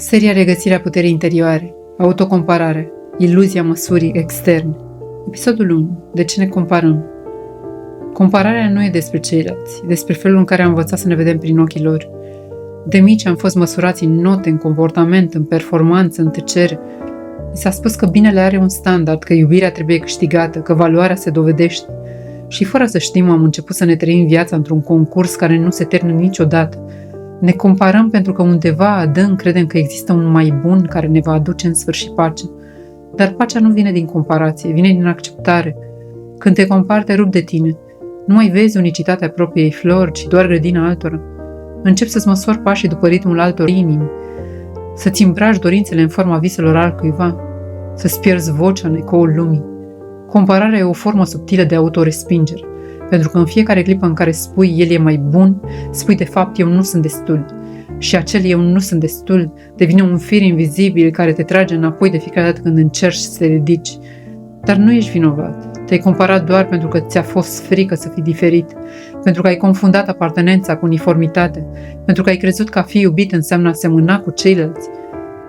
Seria Regăsirea puterii interioare, autocomparare, iluzia măsurii externe. Episodul 1. De ce ne comparăm? Compararea nu e despre ceilalți, e despre felul în care am învățat să ne vedem prin ochii lor. De mici am fost măsurați în note, în comportament, în performanță, în tăcere. Mi s-a spus că binele are un standard, că iubirea trebuie câștigată, că valoarea se dovedește. Și fără să știm, am început să ne trăim viața într-un concurs care nu se termină niciodată. Ne comparăm pentru că undeva adânc credem că există un mai bun care ne va aduce în sfârșit pace. Dar pacea nu vine din comparație, vine din acceptare. Când te compari, te rupi de tine. Nu mai vezi unicitatea propriei flori, ci doar grădina altora. Începi să-ți măsori pașii după ritmul altor inimi, să-ți îmbraci dorințele în forma viselor altcuiva, să-ți pierzi vocea în ecoul lumii. Compararea e o formă subtilă de autorespingere, pentru că în fiecare clipă în care spui el e mai bun, spui de fapt eu nu sunt destul. Și acel eu nu sunt destul devine un fir invizibil care te trage înapoi de fiecare dată când încerci să te ridici. Dar nu ești vinovat. Te-ai comparat doar pentru că ți-a fost frică să fii diferit, pentru că ai confundat apartenența cu uniformitate, pentru că ai crezut că a fi iubit înseamnă a semăna cu ceilalți.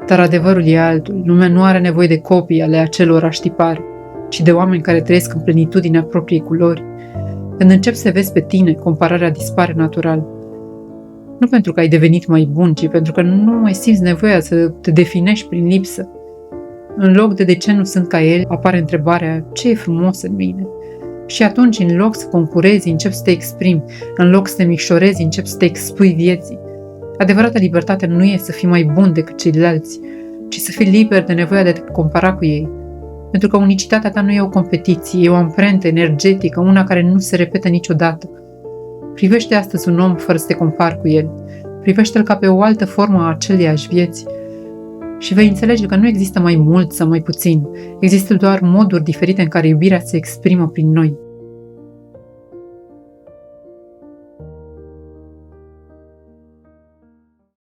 Dar adevărul e altul. Lumea nu are nevoie de copii ale acelorași tipare, ci de oameni care trăiesc în plenitudinea propriei culori. Când începi să vezi pe tine, compararea dispare natural. Nu pentru că ai devenit mai bun, ci pentru că nu mai simți nevoia să te definești prin lipsă. În loc de ce nu sunt ca el, apare întrebarea ce e frumos în mine. Și atunci, în loc să concurezi, începi să te exprimi, în loc să te micșorezi, începi să te expui vieții. Adevărata libertate nu e să fii mai bun decât ceilalți, ci să fii liber de nevoia de a te compara cu ei. Pentru că unicitatea ta nu e o competiție, e o amprentă energetică, una care nu se repetă niciodată. Privește astăzi un om fără să te compari cu el. Privește-l ca pe o altă formă a aceleiași vieți. Și vei înțelege că nu există mai mult sau mai puțin. Există doar moduri diferite în care iubirea se exprimă prin noi.